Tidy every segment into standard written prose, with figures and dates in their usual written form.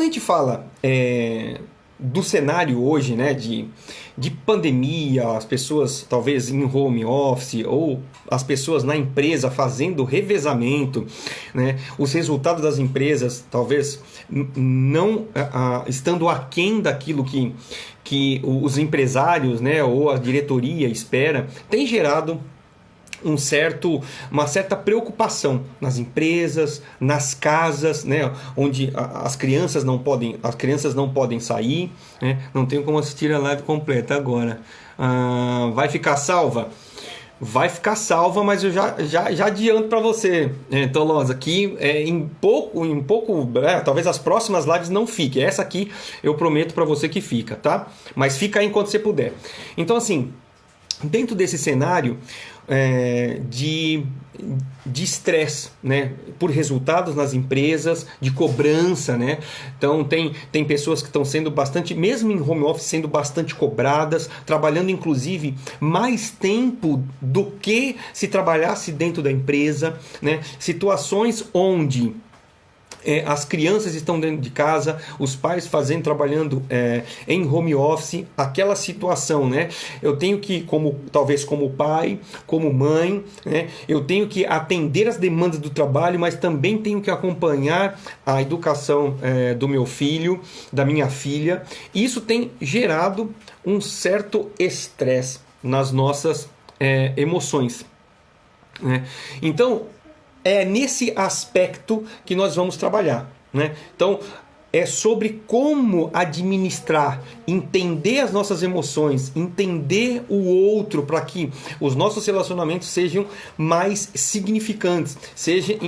quando a gente fala do cenário hoje, né, de pandemia, as pessoas talvez em home office ou as pessoas na empresa fazendo revezamento, né, os resultados das empresas talvez não estando aquém daquilo que os empresários, né, ou a diretoria espera, tem gerado uma certa preocupação nas empresas, nas casas, né, onde as crianças não podem sair, né, não tenho como assistir a live completa agora. Vai ficar salva? Vai ficar salva, mas eu já adianto para você, Tolosa, que em pouco, talvez as próximas lives não fique. Essa aqui eu prometo para você que fica, tá? Mas fica aí enquanto você puder. Então, assim, dentro desse cenário de estresse, né, por resultados nas empresas, de cobrança, né? Então tem pessoas que estão sendo bastante, mesmo em home office, sendo bastante cobradas, trabalhando inclusive mais tempo do que se trabalhasse dentro da empresa, né? Situações onde as crianças estão dentro de casa, os pais trabalhando em home office, aquela situação, né? Eu tenho que, talvez como pai, como mãe, né? Eu tenho que atender as demandas do trabalho, mas também tenho que acompanhar a educação do meu filho, da minha filha. E isso tem gerado um certo estresse nas nossas emoções, né? Então, é nesse aspecto que nós vamos trabalhar, né? Então, é sobre como administrar, entender as nossas emoções, entender o outro para que os nossos relacionamentos sejam mais significantes, seja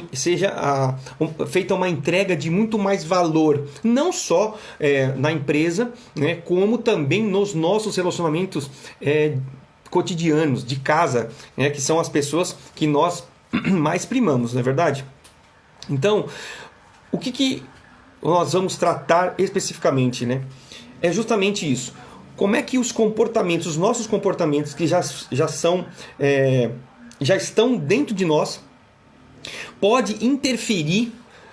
feita uma entrega de muito mais valor, não só na empresa, né, como também nos nossos relacionamentos cotidianos, de casa, né, que são as pessoas que nós mais primamos, não é verdade? Então, o que nós vamos tratar especificamente, né? É justamente isso. Como é que os nossos comportamentos que já estão dentro de nós, pode interferir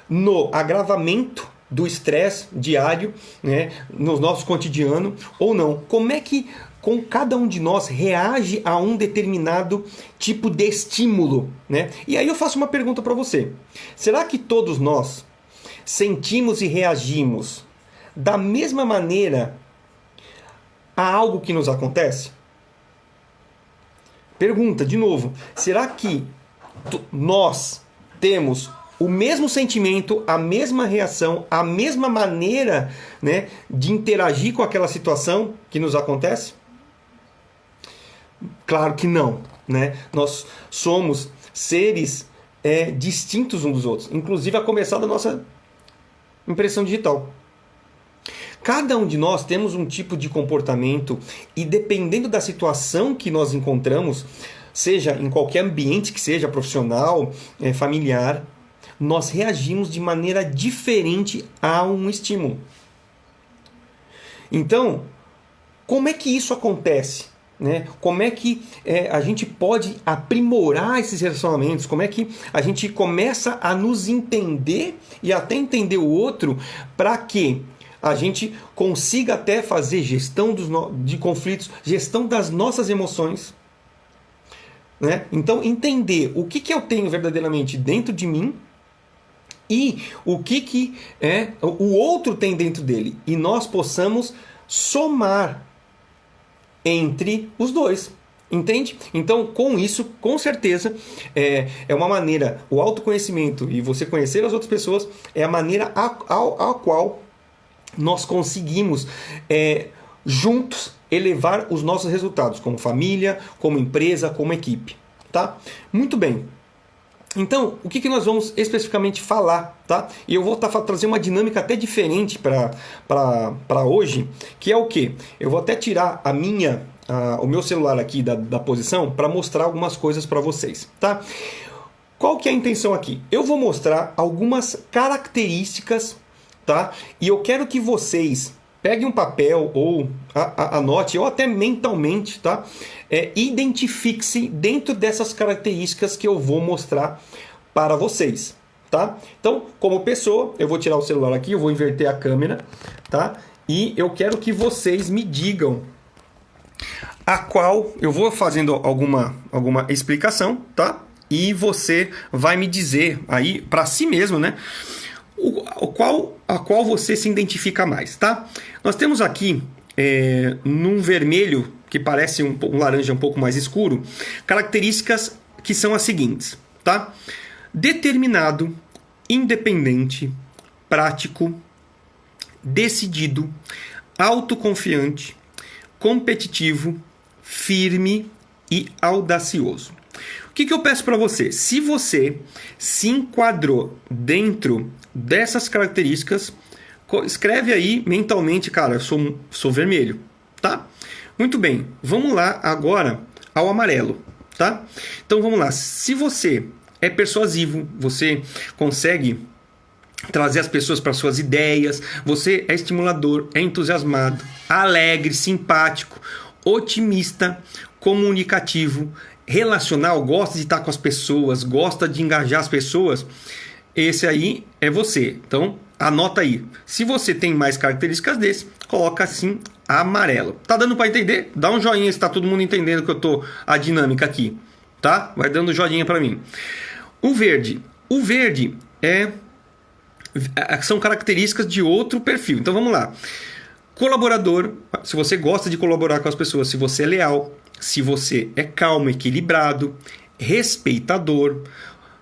no agravamento do estresse diário, né, no nosso cotidiano ou não? Como é que cada um de nós reage a um determinado tipo de estímulo, né? E aí eu faço uma pergunta para você. Será que todos nós sentimos e reagimos da mesma maneira a algo que nos acontece? Pergunta, de novo. Será que nós temos o mesmo sentimento, a mesma reação, a mesma maneira, né, de interagir com aquela situação que nos acontece? Claro que não, né? Nós somos seres distintos uns dos outros, inclusive a começar da nossa impressão digital. Cada um de nós temos um tipo de comportamento e dependendo da situação que nós encontramos, seja em qualquer ambiente que seja, profissional, familiar, nós reagimos de maneira diferente a um estímulo. Então, como é que isso acontece? Né? Como é que a gente pode aprimorar esses relacionamentos? Como é que a gente começa a nos entender e até entender o outro para que a gente consiga até fazer gestão de conflitos, gestão das nossas emoções, né? Então, entender o que eu tenho verdadeiramente dentro de mim e o que o outro tem dentro dele. E nós possamos somar entre os dois, entende? Então, com isso, com certeza, é uma maneira, o autoconhecimento e você conhecer as outras pessoas é a maneira a qual nós conseguimos juntos elevar os nossos resultados, como família, como empresa, como equipe, tá? Muito bem. Então, o que nós vamos especificamente falar, tá? E eu vou trazer uma dinâmica até diferente para hoje, que é o quê? Eu vou até tirar o meu celular aqui da posição para mostrar algumas coisas para vocês, tá? Qual que é a intenção aqui? Eu vou mostrar algumas características, tá? E eu quero que vocês peguem um papel ou anote, ou até mentalmente, tá? Identifique-se dentro dessas características que eu vou mostrar para vocês, tá? Então, como pessoa, eu vou tirar o celular aqui, eu vou inverter a câmera, tá? E eu quero que vocês me digam a qual eu vou fazendo alguma explicação, tá? E você vai me dizer aí para si mesmo, né? A qual você se identifica mais, tá? Nós temos aqui num vermelho que parece um laranja um pouco mais escuro, características que são as seguintes, tá? Determinado, independente, prático, decidido, autoconfiante, competitivo, firme e audacioso. O que eu peço para você? Se você se enquadrou dentro dessas características, escreve aí mentalmente, cara, eu sou vermelho, tá? Muito bem, vamos lá agora ao amarelo, tá? Então vamos lá, se você é persuasivo, você consegue trazer as pessoas para suas ideias, você é estimulador, é entusiasmado, alegre, simpático, otimista, comunicativo, relacional, gosta de estar com as pessoas, gosta de engajar as pessoas, esse aí é você. Então, anota aí. Se você tem mais características desse, coloca assim amarelo. Tá dando para entender? Dá um joinha se tá todo mundo entendendo que eu tô a dinâmica aqui, tá? Vai dando joinha para mim. O verde são características de outro perfil. Então vamos lá. Colaborador, se você gosta de colaborar com as pessoas, se você é leal, se você é calmo, equilibrado, respeitador,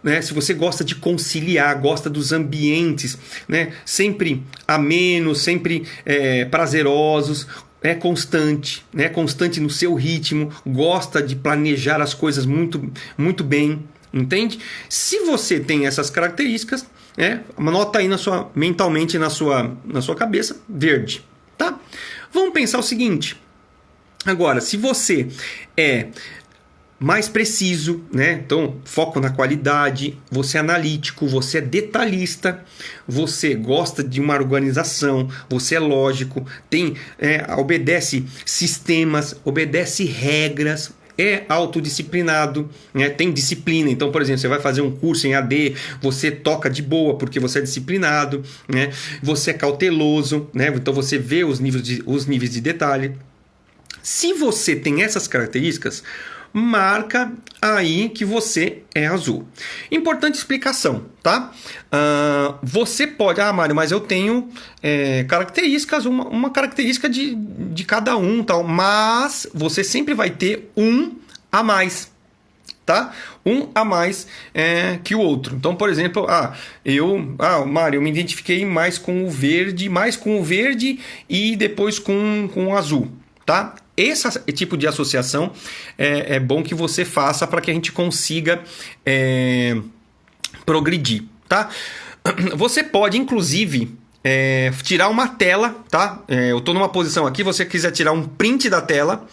né? Se você gosta de conciliar, gosta dos ambientes, né? Sempre amenos, sempre prazerosos, é constante, né? Constante no seu ritmo, gosta de planejar as coisas muito, muito bem, entende? Se você tem essas características, anota aí mentalmente na sua cabeça, verde, tá? Vamos pensar o seguinte. Agora, se você é mais preciso, né? Então, foco na qualidade, você é analítico, você é detalhista, você gosta de uma organização, você é lógico, obedece sistemas, obedece regras, é autodisciplinado, né? Tem disciplina. Então, por exemplo, você vai fazer um curso em AD, você toca de boa porque você é disciplinado, né? Você é cauteloso, né? Então você vê os níveis de detalhe. Se você tem essas características, marca aí que você é azul. Importante explicação, tá? Você pode... Mário, mas eu tenho características, uma característica de cada um, tal, mas você sempre vai ter um a mais, tá? Um a mais que o outro. Então, por exemplo, Mário, eu me identifiquei mais com o verde e depois com o azul, tá? Esse tipo de associação é bom que você faça para que a gente consiga progredir, tá? Você pode, inclusive, tirar uma tela, tá? Eu estou numa posição aqui, você quiser tirar um print da tela,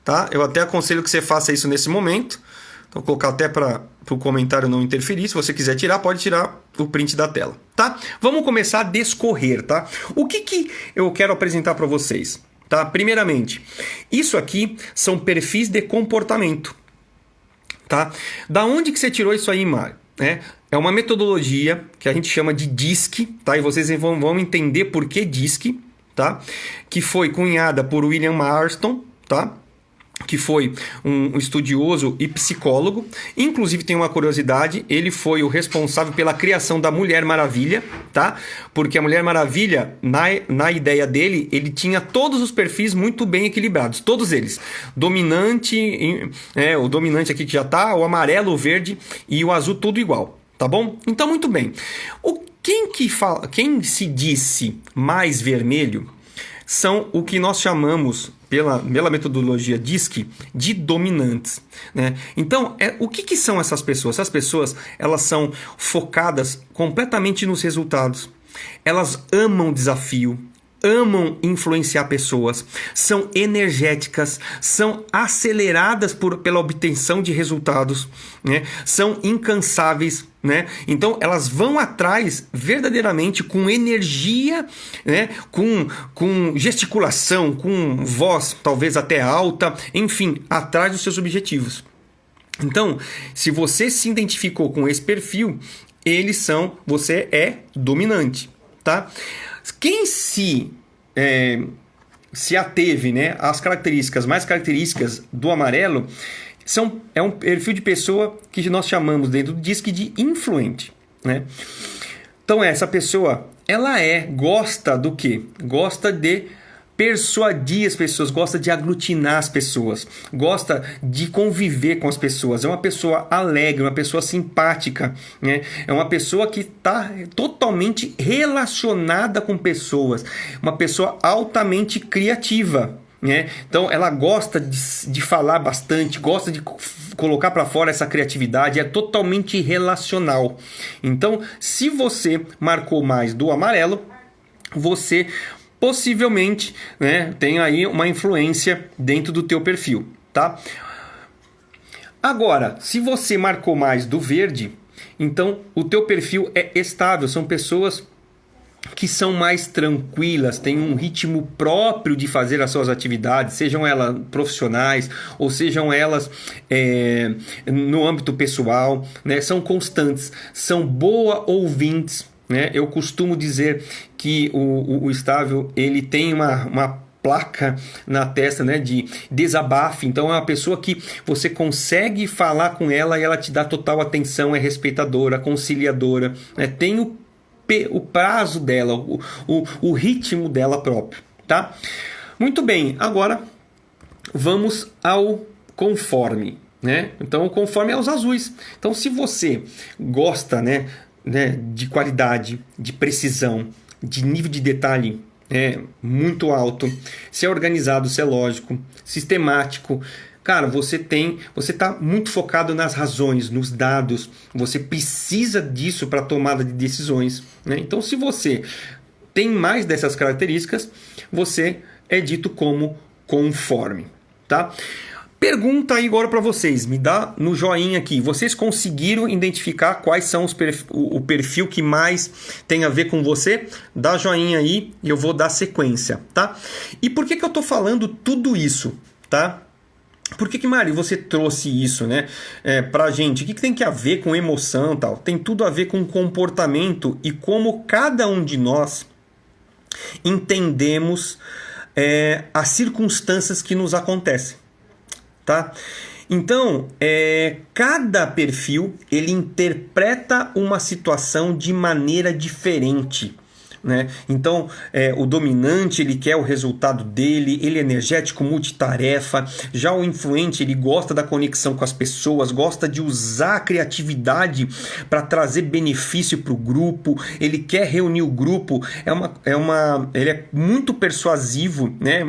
tá? Eu até aconselho que você faça isso nesse momento. Então, vou colocar até para o comentário não interferir. Se você quiser tirar, pode tirar o print da tela, tá? Vamos começar a descorrer, tá? O que eu quero apresentar para vocês? Tá? Primeiramente, isso aqui são perfis de comportamento. Tá? Da onde que você tirou isso aí, Mário? É uma metodologia que a gente chama de DISC, tá? E vocês vão entender por que DISC, tá? Que foi cunhada por William Marston, tá? Que foi um estudioso e psicólogo. Inclusive, tem uma curiosidade, ele foi o responsável pela criação da Mulher Maravilha, tá? Porque a Mulher Maravilha, na ideia dele, ele tinha todos os perfis muito bem equilibrados, todos eles. Dominante, o dominante aqui que já tá, o amarelo, o verde e o azul, tudo igual, tá bom? Então, muito bem. Quem se disse mais vermelho são o que nós chamamos, pela metodologia DISC, de dominantes, né? Então, o que são essas pessoas? Essas pessoas, elas são focadas completamente nos resultados. Elas amam desafio, amam influenciar pessoas, são energéticas, são aceleradas pela obtenção de resultados, né? São incansáveis, né? Então elas vão atrás verdadeiramente com energia, né? com gesticulação, com voz talvez até alta, enfim, atrás dos seus objetivos. Então, se você se identificou com esse perfil, você é dominante, tá? Quem se ateve, né, às mais características do amarelo, é um perfil de pessoa que nós chamamos dentro do DISC de influente, né? Então essa pessoa, ela gosta do quê? Gosta de persuadir as pessoas, gosta de aglutinar as pessoas, gosta de conviver com as pessoas, é uma pessoa alegre, uma pessoa simpática, né? É uma pessoa que está totalmente relacionada com pessoas, uma pessoa altamente criativa, né? Então ela gosta de falar bastante, gosta de colocar para fora essa criatividade, é totalmente relacional. Então, se você marcou mais do amarelo, você possivelmente, né, tem aí uma influência dentro do teu perfil, tá? Agora, se você marcou mais do verde, então o teu perfil é estável, são pessoas que são mais tranquilas, têm um ritmo próprio de fazer as suas atividades, sejam elas profissionais ou sejam elas no âmbito pessoal, né? São constantes, são boas ouvintes, né? Eu costumo dizer que o estável, ele tem uma placa na testa, né, de desabafo. Então é uma pessoa que você consegue falar com ela e ela te dá total atenção, é respeitadora, conciliadora, né? Tem o prazo dela, o ritmo dela próprio, tá? Muito bem, agora vamos ao conforme, né? Então o conforme é os azuis. Então se você gosta, né, de qualidade, de precisão, de nível de detalhe muito alto, se é organizado, se é lógico, sistemático, cara, você está muito focado nas razões, nos dados, você precisa disso para tomada de decisões, né? Então, se você tem mais dessas características, você é dito como conforme, tá? Pergunta aí agora para vocês, me dá no joinha aqui. Vocês conseguiram identificar quais são o perfil que mais tem a ver com você? Dá joinha aí e eu vou dar sequência, tá? E por que eu tô falando tudo isso, tá? Por que Mário, você trouxe isso, né, pra gente? O que tem que a ver com emoção e tal? Tem tudo a ver com comportamento e como cada um de nós entendemos as circunstâncias que nos acontecem, tá? Então, cada perfil, ele interpreta uma situação de maneira diferente, né? Então, o dominante, ele quer o resultado dele, ele é energético, multitarefa. Já o influente, ele gosta da conexão com as pessoas, gosta de usar a criatividade para trazer benefício para o grupo, ele quer reunir o grupo, ele é muito persuasivo, né?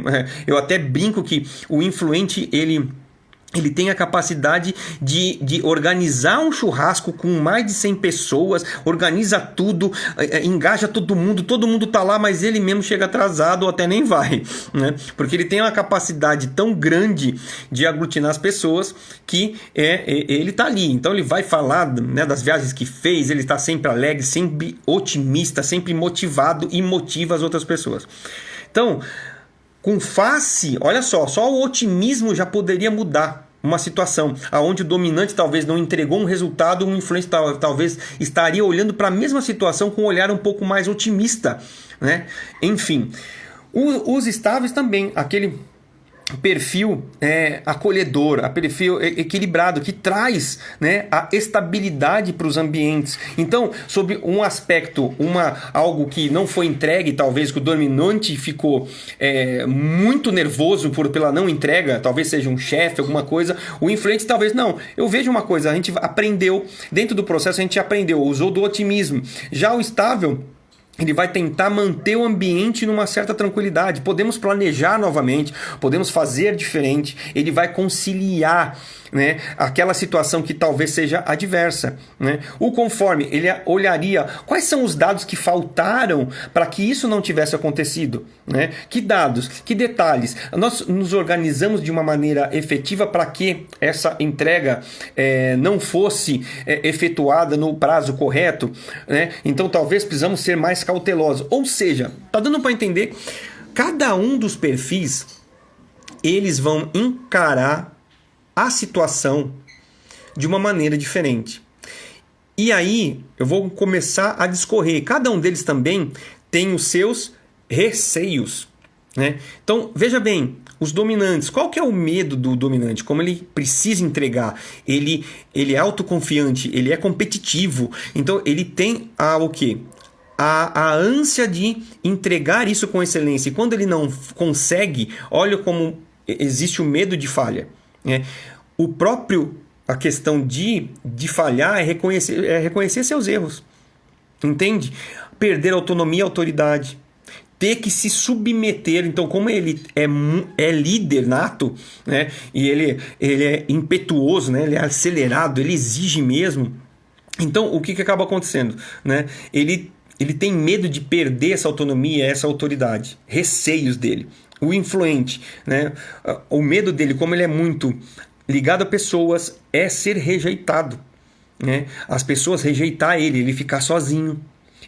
Eu até brinco que o influente, ele tem a capacidade de organizar um churrasco com mais de 100 pessoas, organiza tudo, engaja todo mundo tá lá, mas ele mesmo chega atrasado ou até nem vai, né? Porque ele tem uma capacidade tão grande de aglutinar as pessoas que ele tá ali. Então ele vai falar, né, das viagens que fez, ele está sempre alegre, sempre otimista, sempre motivado e motiva as outras pessoas. Então, com face, olha só o otimismo já poderia mudar uma situação onde o dominante talvez não entregou um resultado, um influente talvez estaria olhando para a mesma situação com um olhar um pouco mais otimista, né? Enfim, os estáveis também, aquele perfil acolhedor, a perfil equilibrado, que traz, né, a estabilidade para os ambientes. Então, sobre um aspecto, algo que não foi entregue, talvez que o dominante ficou muito nervoso pela não entrega, talvez seja um chefe, alguma coisa, o influente talvez não. Eu vejo uma coisa, a gente aprendeu, dentro do processo a gente aprendeu, usou do otimismo. Já o estável, ele vai tentar manter o ambiente numa certa tranquilidade. Podemos planejar novamente, podemos fazer diferente. Ele vai conciliar, né, aquela situação que talvez seja adversa, né? O conforme, ele olharia quais são os dados que faltaram para que isso não tivesse acontecido, né? Que dados, que detalhes. Nós nos organizamos de uma maneira efetiva para que essa entrega não fosse efetuada no prazo correto, né? Então talvez precisamos ser mais cautelosos. Ou seja, tá dando para entender? Cada um dos perfis, eles vão encarar a situação de uma maneira diferente. E aí eu vou começar a discorrer. Cada um deles também tem os seus receios, né? Então, veja bem, os dominantes. Qual que é o medo do dominante? Como ele precisa entregar? Ele é autoconfiante, ele é competitivo. Então, ele tem o quê? A ânsia de entregar isso com excelência. E quando ele não consegue, olha como existe o medo de falha, né? A questão de falhar é reconhecer seus erros. Entende? Perder autonomia e autoridade. Ter que se submeter. Então, como ele é líder nato, né? E ele é impetuoso, né? Ele é acelerado, ele exige mesmo. Então, o que acaba acontecendo, né? Ele tem medo de perder essa autonomia, essa autoridade. Receios dele. O influente, né? O medo dele, como ele é muito ligado a pessoas, é ser rejeitado, né? As pessoas rejeitar ele ficar sozinho,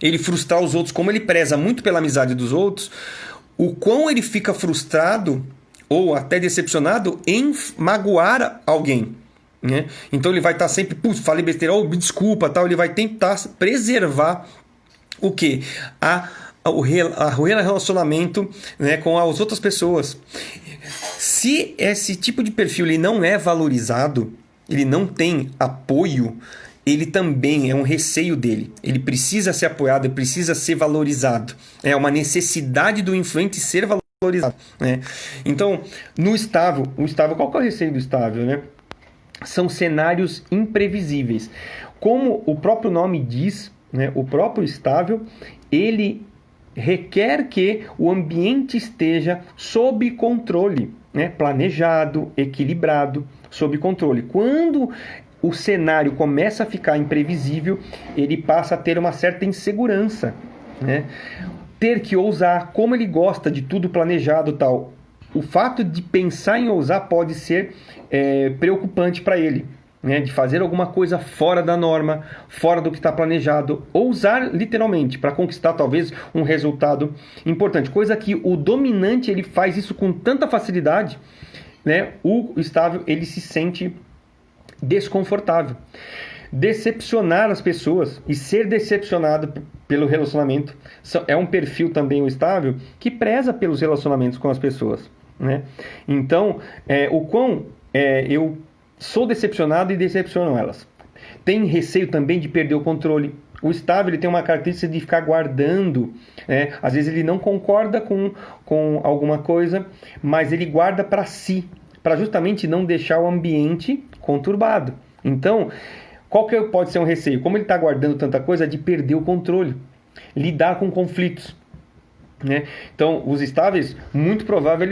ele frustrar os outros. Como ele preza muito pela amizade dos outros, o quão ele fica frustrado ou até decepcionado em magoar alguém, né? Então ele vai estar sempre, falei besteira, me desculpa, tal. Ele vai tentar preservar o quê? O relacionamento, né, com as outras pessoas. Se esse tipo de perfil ele não é valorizado, ele não tem apoio, ele também é um receio dele. Ele precisa ser apoiado, ele precisa ser valorizado. É uma necessidade do influente ser valorizado, né? Então, no estável, qual que é o receio do estável, né? São cenários imprevisíveis. Como o próprio nome diz, né, o próprio estável, ele requer que o ambiente esteja sob controle, né? Planejado, equilibrado, sob controle. Quando o cenário começa a ficar imprevisível, ele passa a ter uma certa insegurança, né? Ter que ousar, como ele gosta de tudo planejado e tal, o fato de pensar em ousar pode ser preocupante para ele, né? De fazer alguma coisa fora da norma, fora do que está planejado, ousar literalmente para conquistar talvez um resultado importante, coisa que o dominante ele faz isso com tanta facilidade, né? O estável ele se sente desconfortável. Decepcionar as pessoas e ser decepcionado pelo relacionamento é um perfil também o estável que preza pelos relacionamentos com as pessoas, né? Então, o quão eu sou decepcionado e decepciono elas. Tem receio também de perder o controle. O estável ele tem uma característica de ficar guardando, né? Às vezes ele não concorda com alguma coisa, mas ele guarda para si, para justamente não deixar o ambiente conturbado. Então, qual que pode ser um receio? Como ele está guardando tanta coisa, de perder o controle, lidar com conflitos, né? Então, os estáveis, muito provável,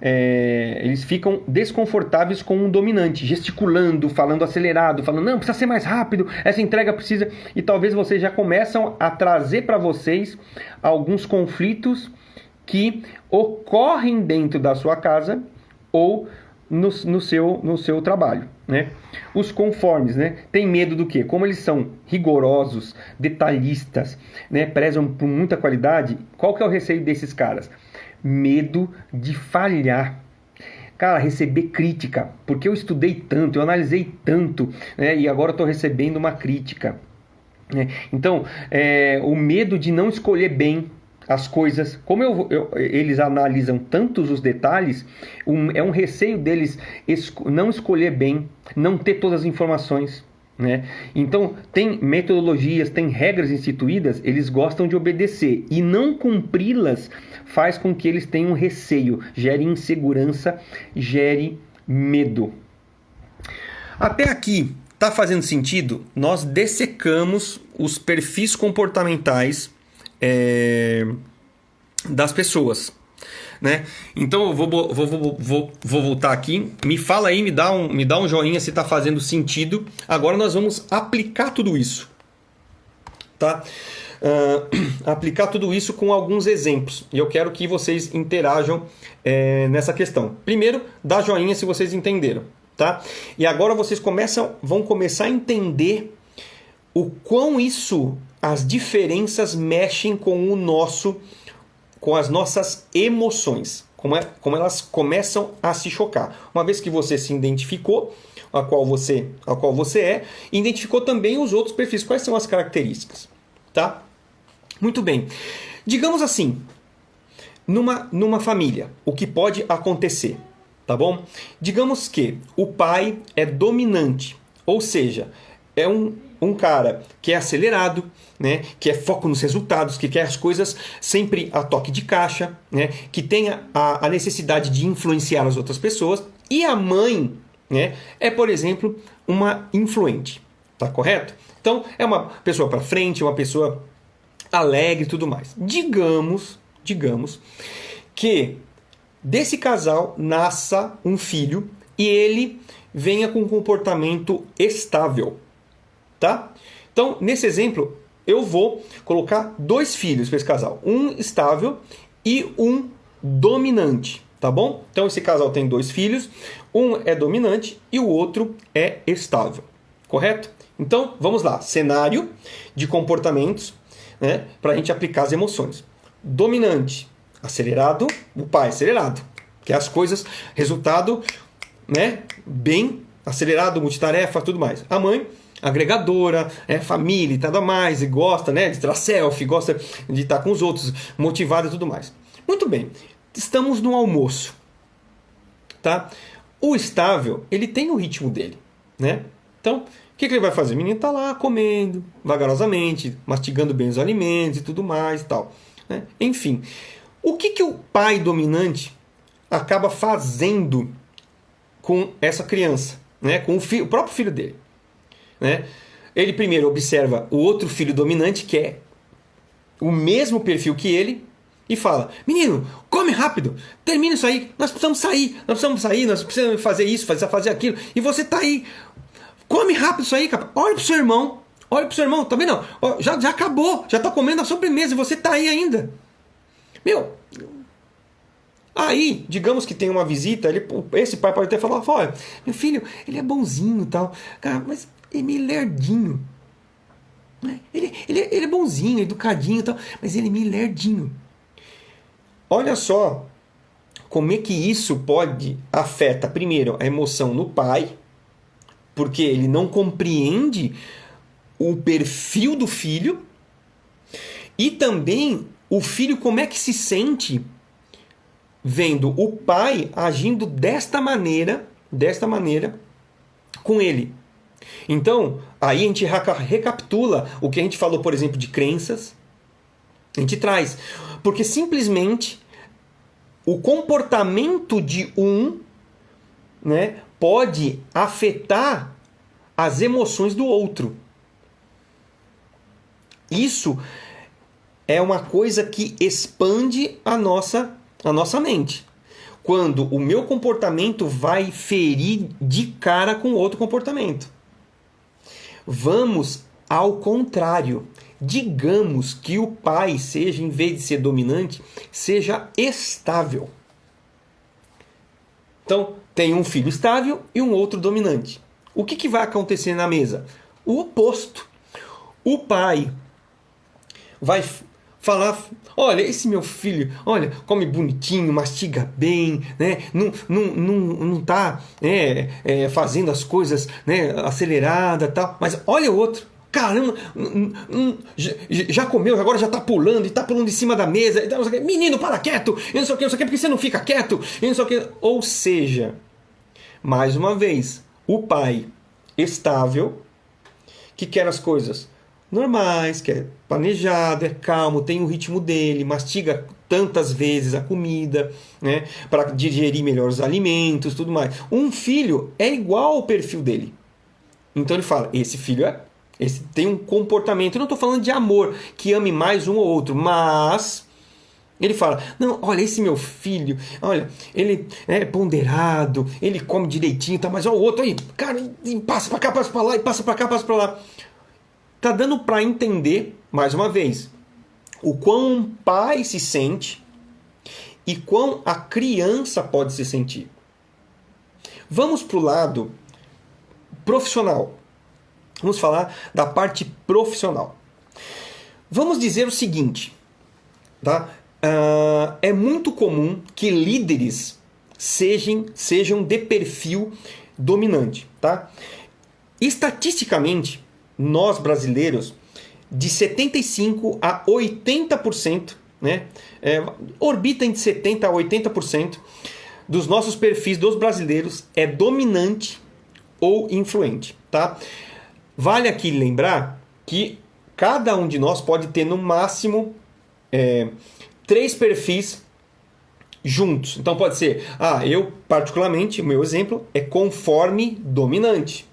eles ficam desconfortáveis com um dominante, gesticulando, falando acelerado, falando, não, precisa ser mais rápido, essa entrega precisa... E talvez vocês já começam a trazer para vocês alguns conflitos que ocorrem dentro da sua casa ou no seu trabalho, né? Os conformes, né? Tem medo do quê? Como eles são rigorosos, detalhistas, né? Prezam por muita qualidade. Qual que é o receio desses caras? Medo de falhar. Cara, receber crítica. Porque eu estudei tanto, eu analisei tanto, né? E agora eu estou recebendo uma crítica, né? Então, o medo de não escolher bem as coisas, como eles analisam tantos os detalhes, é um receio deles não escolher bem, não ter todas as informações, né? Então, tem metodologias, tem regras instituídas, eles gostam de obedecer, e não cumpri-las faz com que eles tenham receio, gere insegurança, gere medo. Até aqui, tá fazendo sentido? Nós dessecamos os perfis comportamentais das pessoas, né? Então eu vou voltar aqui. Me fala aí, me dá um joinha se está fazendo sentido. Agora nós vamos aplicar tudo isso, tá? Aplicar tudo isso com alguns exemplos. E eu quero que vocês interajam nessa questão. Primeiro, dá joinha se vocês entenderam, tá? E agora vocês vão começar a entender o quão as diferenças mexem com as nossas emoções, como elas começam a se chocar. Uma vez que você se identificou, a qual você é, e identificou também os outros perfis. Quais são as características? Tá? Muito bem. Digamos assim, numa família, o que pode acontecer, tá bom? Digamos que o pai é dominante, ou seja, é um cara que é acelerado, né, que é foco nos resultados, que quer as coisas sempre a toque de caixa, né, que tenha a necessidade de influenciar as outras pessoas, e a mãe, né, é, por exemplo, uma influente, tá correto? Então, é uma pessoa para frente, uma pessoa alegre e tudo mais. Digamos que desse casal nasça um filho e ele venha com um comportamento estável, tá? Então, nesse exemplo, eu vou colocar 2 filhos para esse casal, um estável e um dominante, tá bom? Então, esse casal tem 2 filhos, um é dominante e o outro é estável, correto? Então, vamos lá, cenário de comportamentos, né, para a gente aplicar as emoções. Dominante, acelerado, o pai acelerado, que é as coisas, resultado, né, bem acelerado, multitarefa, tudo mais. A mãe, agregadora, família e tudo mais, e gosta, né, de tirar selfie, gosta de estar com os outros, motivada e tudo mais. Muito bem, estamos no almoço, tá? O estável, ele tem o ritmo dele, né? Então, o que ele vai fazer? O menino está lá comendo, vagarosamente, mastigando bem os alimentos e tudo mais e tal, né? Enfim, o que o pai dominante acaba fazendo com essa criança, né? Com o próprio filho dele, né? Ele primeiro observa o outro filho dominante, que é o mesmo perfil que ele, e fala: menino, come rápido, termina isso aí, nós precisamos sair, nós precisamos fazer isso, fazer aquilo, e você tá aí, come rápido isso aí, cara. Olha pro seu irmão, tá vendo? Ó, já acabou, já tá comendo a sobremesa e você tá aí ainda. Meu, aí, digamos que tem uma visita, esse pai pode até falar: olha, meu filho, ele é bonzinho e tal, cara, mas ele é meio lerdinho. Ele é bonzinho, educadinho e tal, mas ele é meio lerdinho. Olha só como é que isso afeta, primeiro, a emoção no pai, porque ele não compreende o perfil do filho, e também o filho como é que se sente vendo o pai agindo desta maneira com ele. Então, aí a gente recapitula o que a gente falou, por exemplo, de crenças. A gente traz. Porque simplesmente o comportamento de né, pode afetar as emoções do outro. Isso é uma coisa que expande a nossa mente. Quando o meu comportamento vai ferir de cara com outro comportamento. Vamos ao contrário. Digamos que o pai seja, em vez de ser dominante, seja estável. Então, tem um filho estável e um outro dominante. O que vai acontecer na mesa? O oposto. O pai vai falar: olha, esse meu filho, olha, come bonitinho, mastiga bem, né? Não tá fazendo as coisas, né, acelerada e tal, mas olha o outro. Caramba, já comeu, agora já tá pulando e tá pulando em cima da mesa. Menino, para quieto! Eu não sei o que, porque você não fica quieto? Eu não sei o que. Ou seja, mais uma vez, o pai estável, que quer as coisas normais, que é planejado, é calmo, tem o ritmo dele, mastiga tantas vezes a comida, né, para digerir melhor os alimentos, tudo mais. Um filho é igual ao perfil dele. Então ele fala: esse filho esse tem um comportamento. Eu não estou falando de amor, que ame mais um ou outro, mas ele fala: não, olha, esse meu filho, olha, ele é ponderado, ele come direitinho, tá, mas olha o outro aí, cara, passa para cá, passa para lá, e passa para cá, passa para lá. Tá dando para entender, mais uma vez, o quão um pai se sente e quão a criança pode se sentir. Vamos para o lado profissional. Vamos falar da parte profissional. Vamos dizer o seguinte, tá? É muito comum que líderes sejam de perfil dominante, tá? Estatisticamente, nós brasileiros, de 75% a 80%, né, orbita entre 70% a 80% dos nossos perfis dos brasileiros é dominante ou influente, tá? Vale aqui lembrar que cada um de nós pode ter no máximo 3 perfis juntos. Então pode ser, eu particularmente, o meu exemplo é conforme dominante,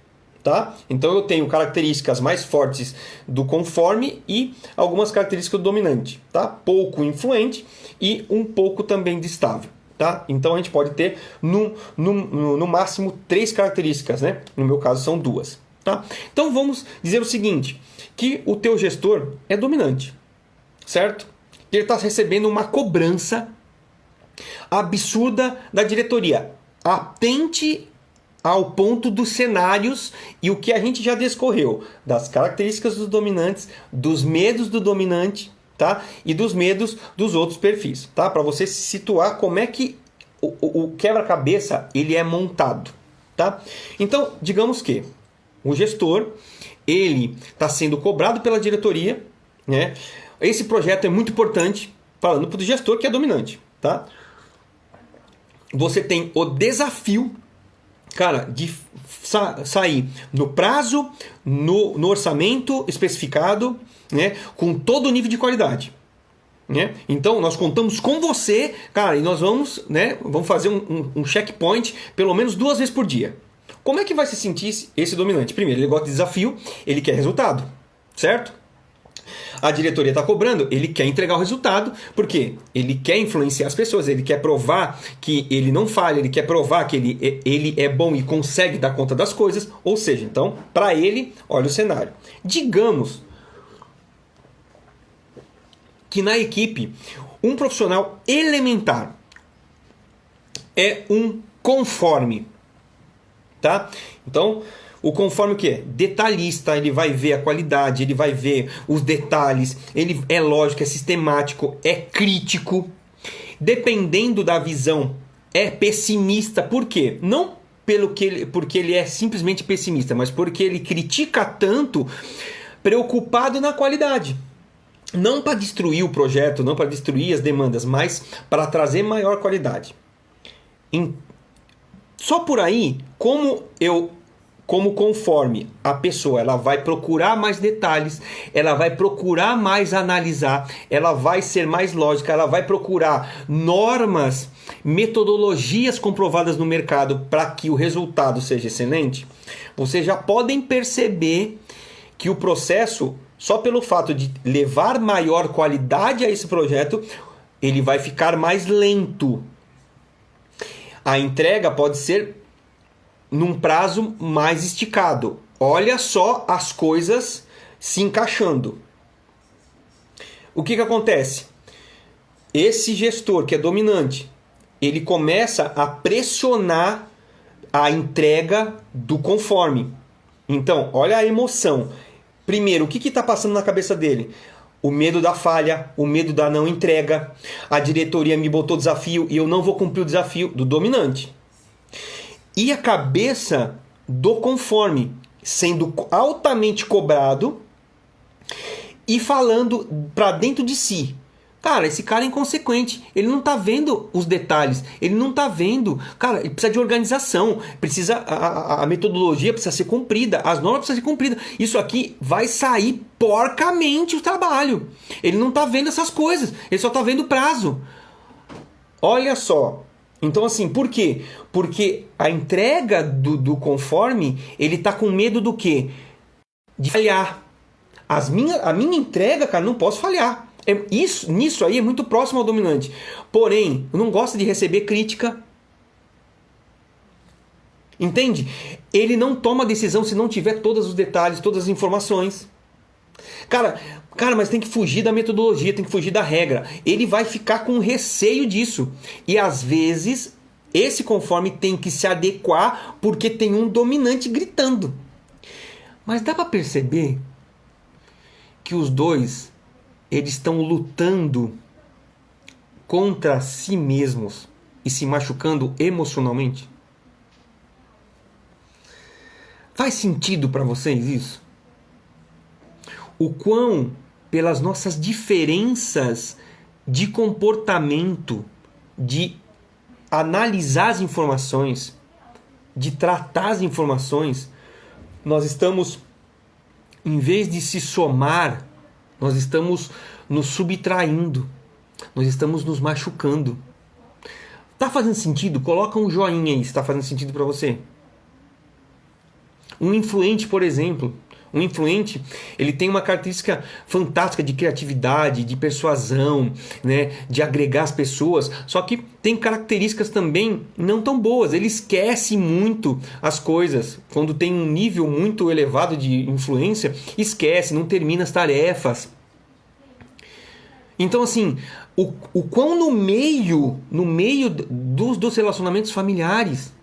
tá? Então eu tenho características mais fortes do conforme e algumas características do dominante, tá? Pouco influente e um pouco também de estável, tá? Então a gente pode ter no máximo 3 características, né? No meu caso são 2, tá? Então vamos dizer o seguinte, que o teu gestor é dominante, certo? Ele está recebendo uma cobrança absurda da diretoria. Atente ao ponto dos cenários e o que a gente já discorreu das características dos dominantes, dos medos do dominante, tá? E dos medos dos outros perfis, tá? Para você se situar como é que o quebra-cabeça ele é montado, tá? Então, digamos que o gestor ele está sendo cobrado pela diretoria, né? Esse projeto é muito importante, falando para o gestor que é dominante, tá? Você tem o desafio, cara, de sair no prazo, no orçamento especificado, né, com todo o nível de qualidade, né? Então nós contamos com você, cara, e nós vamos fazer um checkpoint pelo menos 2 vezes por dia. Como é que vai se sentir esse dominante? Primeiro, ele gosta de desafio, ele quer resultado, certo? A diretoria está cobrando, ele quer entregar o resultado, porque ele quer influenciar as pessoas, ele quer provar que ele não falha, ele quer provar que ele é bom e consegue dar conta das coisas. Ou seja, então, para ele, olha o cenário. Digamos que na equipe, um profissional elementar é um conforme, tá? Então, o conforme o que é? Detalhista, ele vai ver a qualidade, ele vai ver os detalhes, ele é lógico, é sistemático, é crítico. Dependendo da visão, é pessimista. Por quê? Não porque ele é simplesmente pessimista, mas porque ele critica tanto, preocupado na qualidade. Não para destruir o projeto, não para destruir as demandas, mas para trazer maior qualidade. Só por aí, como conforme a pessoa ela vai procurar mais detalhes, ela vai procurar mais analisar, ela vai ser mais lógica, ela vai procurar normas, metodologias comprovadas no mercado para que o resultado seja excelente. Vocês já podem perceber que o processo, só pelo fato de levar maior qualidade a esse projeto, ele vai ficar mais lento. A entrega pode ser num prazo mais esticado. Olha só as coisas se encaixando. O que acontece? Esse gestor que é dominante, ele começa a pressionar a entrega do conforme. Então, olha a emoção. Primeiro, o que está passando na cabeça dele? O medo da falha, o medo da não entrega. A diretoria me botou desafio e eu não vou cumprir o desafio do dominante. E a cabeça do conforme, sendo altamente cobrado e falando para dentro de si. Cara, esse cara é inconsequente, ele não tá vendo os detalhes, ele não tá vendo, cara, ele precisa de organização, precisa a metodologia precisa ser cumprida, as normas precisam ser cumpridas. Isso aqui vai sair porcamente o trabalho. Ele não tá vendo essas coisas, ele só tá vendo o prazo. Olha só. Então assim, por quê? Porque a entrega do conforme, ele tá com medo do quê? De falhar. A minha entrega, cara, não posso falhar. Nisso aí é muito próximo ao dominante. Porém, eu não gosto de receber crítica. Entende? Ele não toma decisão se não tiver todos os detalhes, todas as informações. Cara, mas tem que fugir da metodologia, tem que fugir da regra. Ele vai ficar com receio disso. E às vezes, esse conforme tem que se adequar porque tem um dominante gritando. Mas dá para perceber que os dois, eles estão lutando contra si mesmos e se machucando emocionalmente? Faz sentido para vocês isso? O quão, pelas nossas diferenças de comportamento, de analisar as informações, de tratar as informações, nós estamos, em vez de se somar, nós estamos nos subtraindo, nós estamos nos machucando. Tá fazendo sentido? Coloca um joinha aí se tá fazendo sentido para você. Um influente, por exemplo, ele tem uma característica fantástica de criatividade, de persuasão, né, de agregar as pessoas, só que tem características também não tão boas. Ele esquece muito as coisas. Quando tem um nível muito elevado de influência, esquece, não termina as tarefas. Então, assim, o quão no meio dos relacionamentos familiares,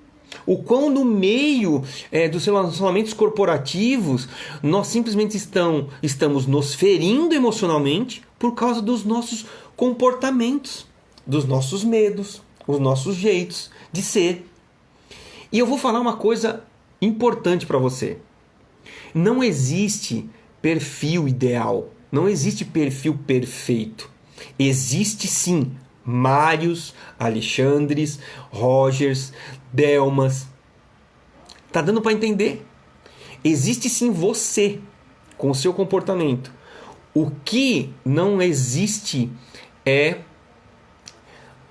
o quão no meio dos relacionamentos corporativos, nós simplesmente estamos nos ferindo emocionalmente por causa dos nossos comportamentos, dos nossos medos, os nossos jeitos de ser. E eu vou falar uma coisa importante para você. Não existe perfil ideal, não existe perfil perfeito. Existe sim Mários, Alexandres, Rogers, Delmas. Tá dando para entender? Existe sim você com o seu comportamento. O que não existe é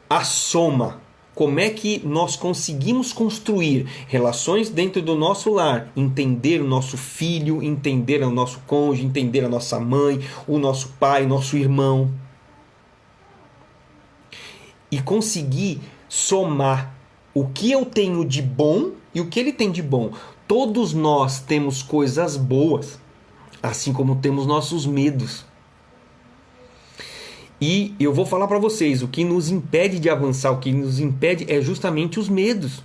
a soma. Como é que nós conseguimos construir relações dentro do nosso lar, entender o nosso filho, entender o nosso cônjuge, entender a nossa mãe, o nosso pai, o nosso irmão, e conseguir somar o que eu tenho de bom e o que ele tem de bom. Todos nós temos coisas boas, assim como temos nossos medos. E eu vou falar para vocês, o que nos impede de avançar, o que nos impede é justamente os medos.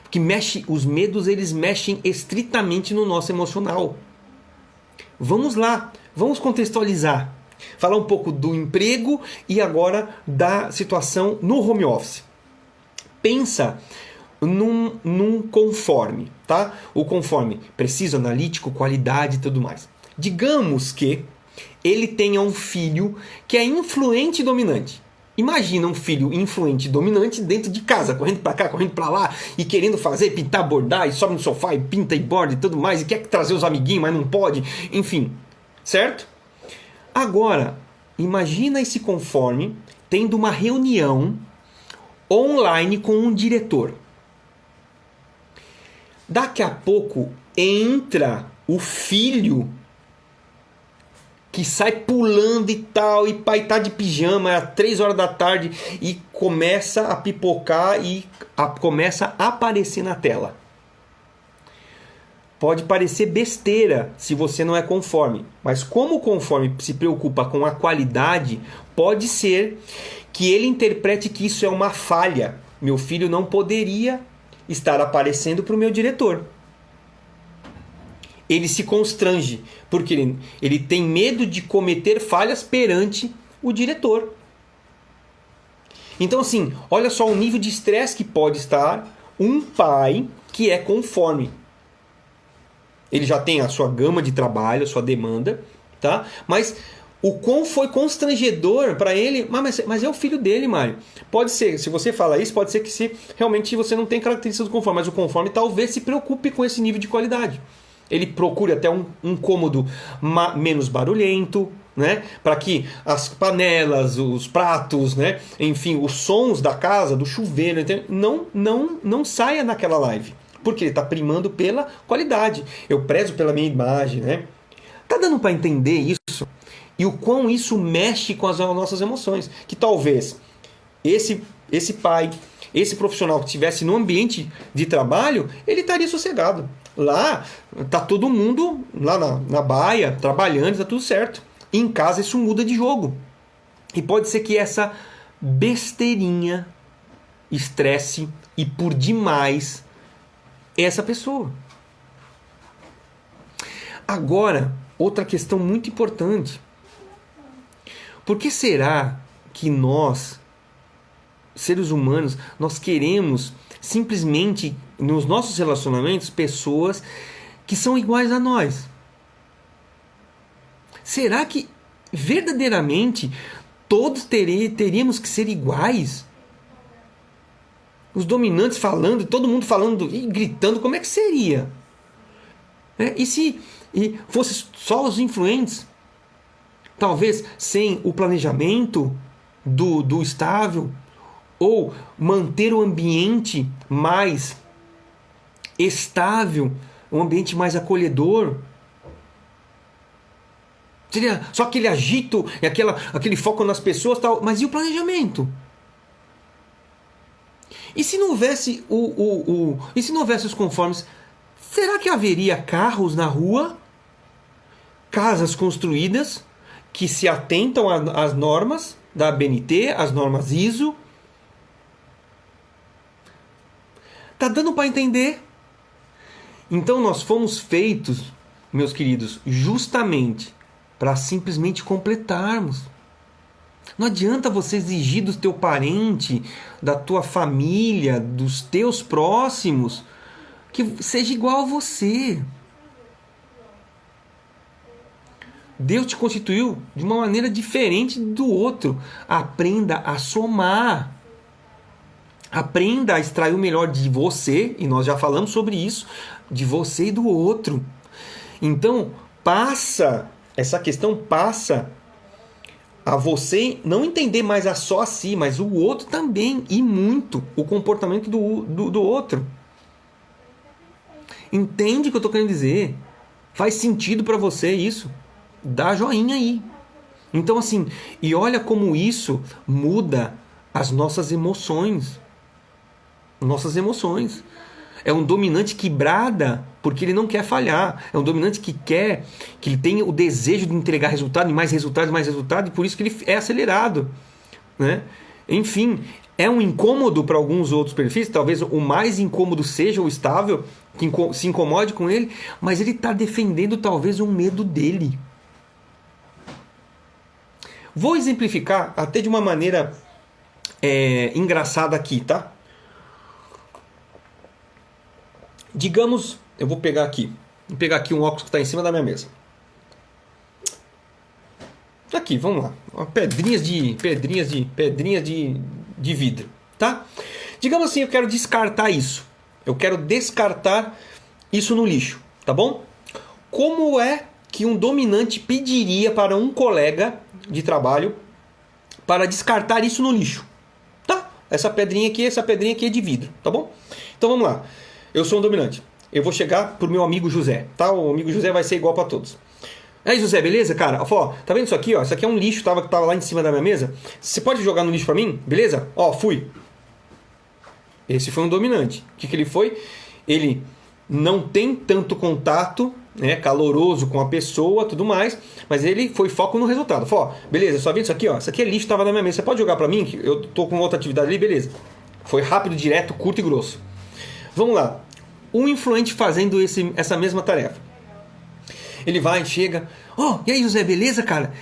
Porque os medos, eles mexem estritamente no nosso emocional. Vamos lá, vamos contextualizar. Falar um pouco do emprego e agora da situação no home office. Pensa num conforme, tá? O conforme preciso, analítico, qualidade e tudo mais. Digamos que ele tenha um filho que é influente e dominante. Imagina um filho influente e dominante dentro de casa, correndo para cá, correndo para lá e querendo fazer, pintar, bordar, e sobe no sofá e pinta e borda e tudo mais, e quer trazer os amiguinhos, mas não pode, enfim, certo? Agora, imagina esse conforme tendo uma reunião online com um diretor. Daqui a pouco entra o filho que sai pulando e tal, e pai tá de pijama às 3 horas da tarde e começa a pipocar e começa a aparecer na tela. Pode parecer besteira se você não é conforme, mas como o conforme se preocupa com a qualidade, pode ser que ele interprete que isso é uma falha. Meu filho não poderia estar aparecendo para o meu diretor. Ele se constrange, porque ele tem medo de cometer falhas perante o diretor. Então, assim, olha só o nível de estresse que pode estar um pai que é conforme. Ele já tem a sua gama de trabalho, a sua demanda, tá? Mas o quão foi constrangedor para ele, mas é o filho dele, Mário. Pode ser, se você fala isso, pode ser que se realmente você não tem características do conforme, mas o conforme talvez se preocupe com esse nível de qualidade. Ele procure até um cômodo menos barulhento, né? Para que as panelas, os pratos, né? Enfim, os sons da casa, do chuveiro, não saia naquela live. Porque ele está primando pela qualidade. Eu prezo pela minha imagem, né? Tá dando para entender isso? E o quão isso mexe com as nossas emoções. Que talvez esse pai, esse profissional que estivesse no ambiente de trabalho, ele estaria sossegado. Lá tá todo mundo lá na baia, trabalhando, tá tudo certo. Em casa isso muda de jogo. E pode ser que essa besteirinha estresse e por demais essa pessoa. Agora, outra questão muito importante. Por que será que nós, seres humanos, nós queremos simplesmente, nos nossos relacionamentos, pessoas que são iguais a nós? Será que verdadeiramente todos teríamos que ser iguais? Os dominantes falando, todo mundo falando e gritando, como é que seria? E se fosse só os influentes? Talvez sem o planejamento do estável, ou manter o ambiente mais estável, um ambiente mais acolhedor. Seria só aquele agito e aquele foco nas pessoas, tal. Mas e o planejamento? E se não houvesse e se não houvesse os conformes, será que haveria carros na rua? Casas construídas que se atentam às normas da ABNT, às normas ISO? Tá dando para entender? Então nós fomos feitos, meus queridos, justamente para simplesmente completarmos. Não adianta você exigir do teu parente, da tua família, dos teus próximos, que seja igual a você. Deus te constituiu de uma maneira diferente do outro. Aprenda a somar. Aprenda a extrair o melhor de você, e nós já falamos sobre isso, de você e do outro. Então, essa questão passa a você não entender mais só a si, mas o outro também, e muito, o comportamento do outro. Entende o que eu estou querendo dizer? Faz sentido para você isso? Dá joinha aí. Então assim, e olha como isso muda as nossas emoções. Nossas emoções. É um dominante que brada porque ele não quer falhar. É um dominante que ele tem o desejo de entregar resultado, e mais resultado, e por isso que ele é acelerado, né? Enfim, é um incômodo para alguns outros perfis. Talvez o mais incômodo seja o estável, que se incomode com ele, mas ele está defendendo talvez um medo dele. Vou exemplificar até de uma maneira engraçada aqui, tá? Digamos, eu vou pegar aqui um óculos que está em cima da minha mesa. Aqui, vamos lá. Pedrinhas de vidro, tá? Digamos assim, eu quero descartar isso. Eu quero descartar isso no lixo, tá bom? Como é que um dominante pediria para um colega de trabalho para descartar isso no lixo? Tá? Essa pedrinha aqui é de vidro, tá bom? Então vamos lá. Eu sou um dominante. Eu vou chegar pro meu amigo José, tá? O amigo José vai ser igual para todos. Aí, José, beleza, cara? Ó, tá vendo isso aqui, ó? Isso aqui é um lixo que tava lá em cima da minha mesa. Você pode jogar no lixo para mim? Beleza? Ó, fui. Esse foi um dominante. O que ele foi? Ele não tem tanto contato, né, caloroso com a pessoa, tudo mais, mas ele foi foco no resultado. Falou, ó, beleza, só vendo isso aqui, ó. Isso aqui é lixo que tava na minha mesa. Você pode jogar para mim? Eu tô com outra atividade ali, beleza. Foi rápido, direto, curto e grosso. Vamos lá. Um influente fazendo essa mesma tarefa. Ele vai, chega. Ó, e aí, José, beleza, cara?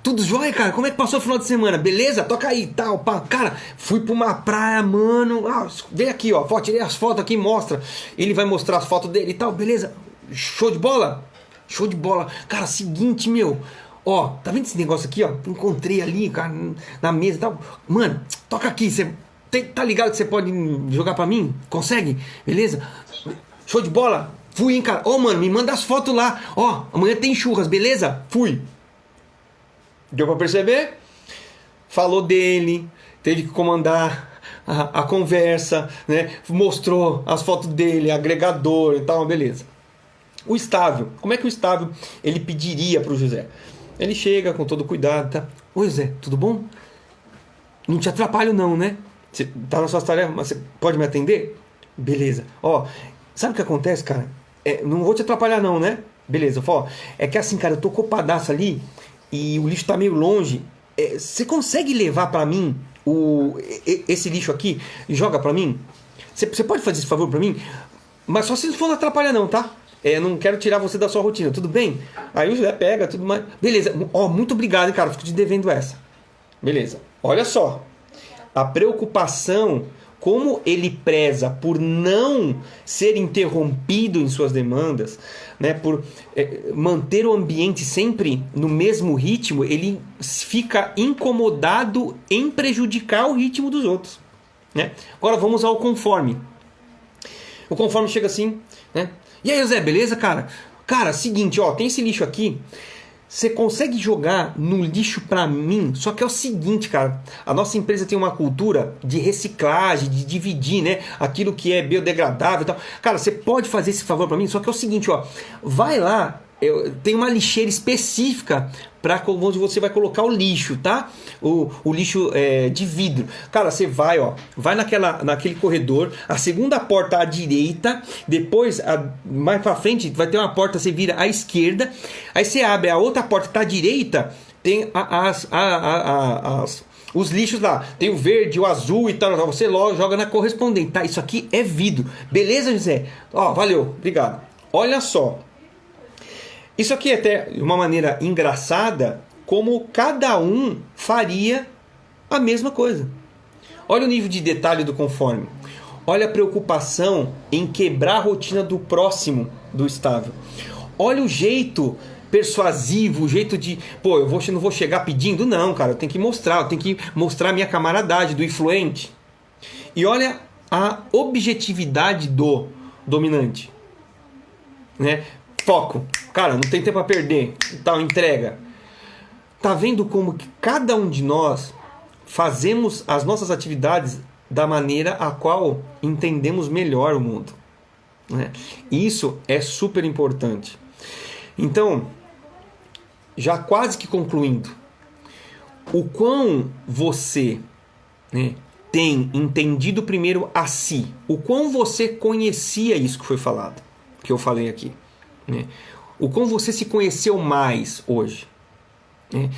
Tudo jóia, cara? Como é que passou o final de semana? Beleza? Toca aí, tal, pá. Cara, fui pra uma praia, mano. Vem aqui, ó. Tirei as fotos aqui, mostra. Ele vai mostrar as fotos dele e tal, beleza? Show de bola? Show de bola. Cara, seguinte, meu. Ó, tá vendo esse negócio aqui, ó? Encontrei ali, cara, na mesa e tal. Mano, toca aqui, você... Tá ligado que você pode jogar pra mim? Consegue? Beleza? Show de bola? Fui, hein, cara? Ô, mano, me manda as fotos lá. Ó, amanhã tem churras, beleza? Fui. Deu pra perceber? Falou dele, teve que comandar a conversa, né? Mostrou as fotos dele, agregador e tal, beleza. O estável. Como é que o estável ele pediria pro José? Ele chega com todo cuidado, tá? Oi, José, tudo bom? Não te atrapalho não, né? Você tá nas suas tarefas, mas você pode me atender? Beleza. Ó, sabe o que acontece, cara? Não vou te atrapalhar não, né? Beleza. Ó, é que assim, cara, eu tô ocupadaço ali e o lixo tá meio longe. Você consegue levar pra mim esse lixo aqui e joga pra mim? Você pode fazer esse favor pra mim? Mas só se não for atrapalhar não, tá? Não quero tirar você da sua rotina, tudo bem? Aí o José pega, tudo mais. Beleza. Ó, muito obrigado, hein, cara. Fico te devendo essa. Beleza. Olha só. A preocupação como ele preza por não ser interrompido em suas demandas, né, por manter o ambiente sempre no mesmo ritmo, ele fica incomodado em prejudicar o ritmo dos outros, né? Agora vamos ao conforme. O conforme chega assim, né? E aí, José, beleza, cara? Cara, seguinte, ó, tem esse lixo aqui. Você consegue jogar no lixo pra mim? Só que é o seguinte, cara. A nossa empresa tem uma cultura de reciclagem, de dividir, né? Aquilo que é biodegradável e tal. Cara, você pode fazer esse favor pra mim? Só que é o seguinte, ó. Vai lá. Tem uma lixeira específica para onde você vai colocar o lixo, tá? O lixo de vidro. Cara, você vai, ó, vai naquele corredor, a segunda porta à direita, depois mais para frente vai ter uma porta, você vira à esquerda, aí você abre a outra porta que tá à direita, tem os lixos lá, tem o verde, o azul e tal, você logo joga na correspondente, tá? Isso aqui é vidro. Beleza, José? Ó, valeu, obrigado. Olha só. Isso aqui é até uma maneira engraçada, como cada um faria a mesma coisa. Olha o nível de detalhe do conforme. Olha a preocupação em quebrar a rotina do próximo do estável. Olha o jeito persuasivo, o jeito de... Pô, eu não vou chegar pedindo? Não, cara, eu tenho que mostrar a minha camaradagem, do influente. E olha a objetividade do dominante, né? Foco. Cara, não tem tempo a perder. Tal, entrega. Tá vendo como que cada um de nós fazemos as nossas atividades da maneira a qual entendemos melhor o mundo, né? Isso é super importante. Então, já quase que concluindo, o quão você, né, tem entendido primeiro a si, o quão você conhecia isso que foi falado, que eu falei aqui, né? O quão você se conheceu mais hoje, né?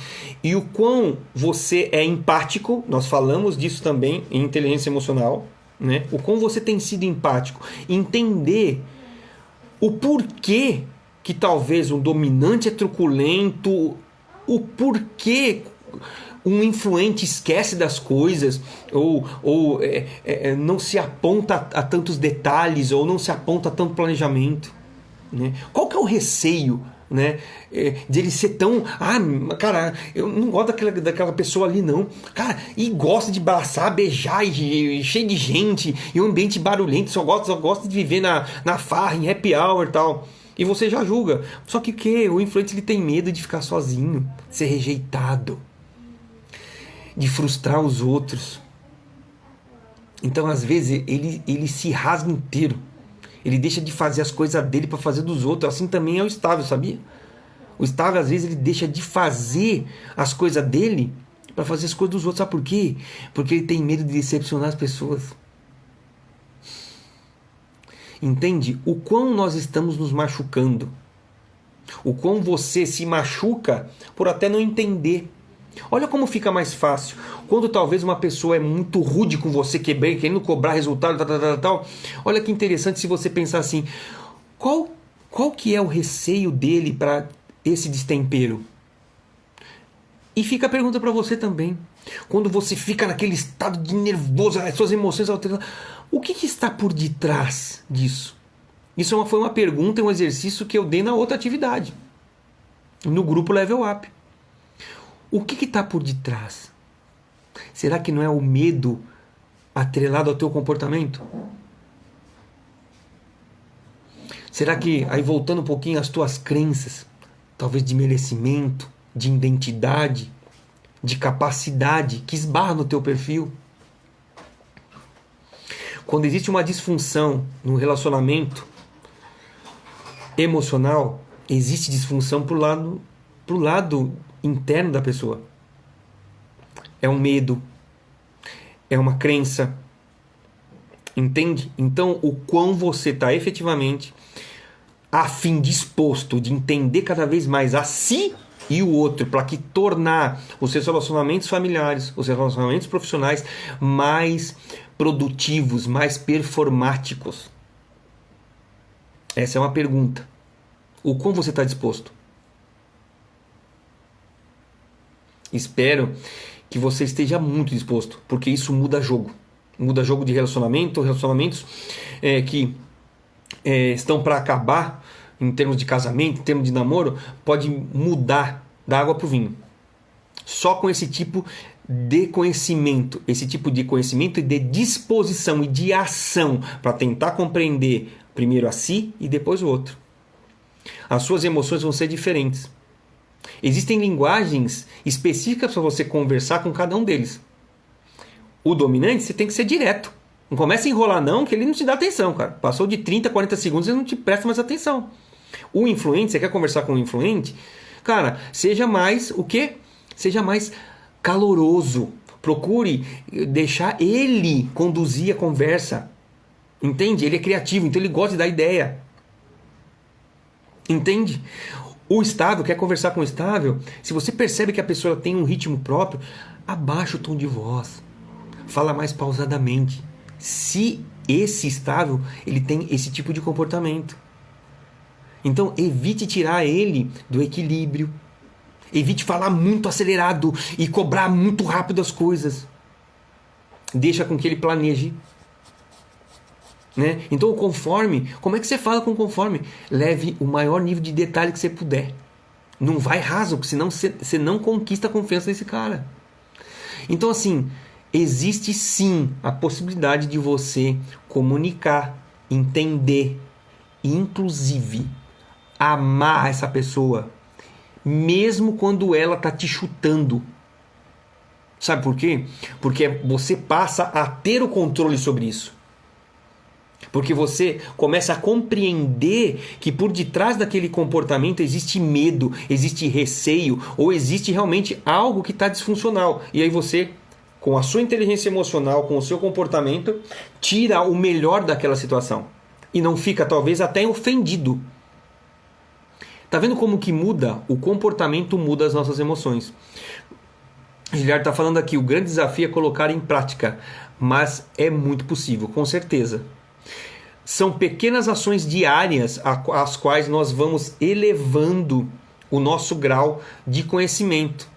E o quão você é empático, nós falamos disso também em inteligência emocional, né? O quão você tem sido empático, entender o porquê que talvez um dominante é truculento, o porquê um influente esquece das coisas, ou não se aponta a tantos detalhes, ou não se aponta a tanto planejamento, né? Qual que é o receio, né, de ele ser tão... cara, eu não gosto daquela pessoa ali não, cara, e gosta de abraçar, beijar, e cheio de gente, e um ambiente barulhento, só gosta de viver na farra, em happy hour e tal, e você já julga. Só que o que? O influente, ele tem medo de ficar sozinho, de ser rejeitado, de frustrar os outros. Então às vezes ele se rasga inteiro. Ele deixa de fazer as coisas dele para fazer dos outros. Assim também é o estável, sabia? O estável, às vezes, ele deixa de fazer as coisas dele para fazer as coisas dos outros. Sabe por quê? Porque ele tem medo de decepcionar as pessoas. Entende? O quão nós estamos nos machucando. O quão você se machuca por até não entender. Olha como fica mais fácil. Quando talvez uma pessoa é muito rude com você, querendo cobrar resultado, tal. Olha que interessante se você pensar assim. Qual que é o receio dele para esse destempero? E fica a pergunta para você também. Quando você fica naquele estado de nervoso, as suas emoções alterando, o que está por detrás disso? Isso foi uma pergunta e um exercício que eu dei na outra atividade, no grupo Level Up. O que está por detrás? Será que não é o medo atrelado ao teu comportamento? Será que, aí voltando um pouquinho às tuas crenças, talvez de merecimento, de identidade, de capacidade, que esbarra no teu perfil? Quando existe uma disfunção no relacionamento emocional, existe disfunção pro lado interno da pessoa. É um medo, é uma crença, entende? Então, o quão você está efetivamente a fim, disposto de entender cada vez mais a si e o outro, para que tornar os seus relacionamentos familiares, os seus relacionamentos profissionais mais produtivos, mais performáticos. Essa é uma pergunta. O quão você está disposto? Espero que você esteja muito disposto, porque isso muda jogo. muda jogo de relacionamento, relacionamentos que estão para acabar em termos de casamento, em termos de namoro, pode mudar da água para o vinho. Só com esse tipo de conhecimento e de disposição e de ação para tentar compreender primeiro a si e depois o outro. As suas emoções vão ser diferentes. Existem linguagens específicas para você conversar com cada um deles. O dominante, você tem que ser direto. Não começa a enrolar não, que ele não te dá atenção, cara. Passou de 30, 40 segundos, ele não te presta mais atenção. O influente, você quer conversar com o influente? Cara, seja mais o quê? Seja mais caloroso. Procure deixar ele conduzir a conversa. Entende? Ele é criativo, então ele gosta de dar ideia. Entende? O estável, quer conversar com o estável? Se você percebe que a pessoa tem um ritmo próprio, abaixa o tom de voz. Fala mais pausadamente. Se esse estável, ele tem esse tipo de comportamento. Então, evite tirar ele do equilíbrio. Evite falar muito acelerado e cobrar muito rápido as coisas. Deixa com que ele planeje. Né? Então, o conforme, como é que você fala com o conforme? Leve o maior nível de detalhe que você puder. Não vai raso, porque senão você não conquista a confiança desse cara. Então, assim, existe sim a possibilidade de você comunicar, entender e, inclusive, amar essa pessoa, mesmo quando ela está te chutando. Sabe por quê? Porque você passa a ter o controle sobre isso. Porque você começa a compreender que por detrás daquele comportamento existe medo, existe receio, ou existe realmente algo que está disfuncional. E aí você, com a sua inteligência emocional, com o seu comportamento, tira o melhor daquela situação. E não fica, talvez, até ofendido. Tá vendo como que muda? O comportamento muda as nossas emoções. Giliard está falando aqui, o grande desafio é colocar em prática. Mas é muito possível, com certeza. São pequenas ações diárias às quais nós vamos elevando o nosso grau de conhecimento.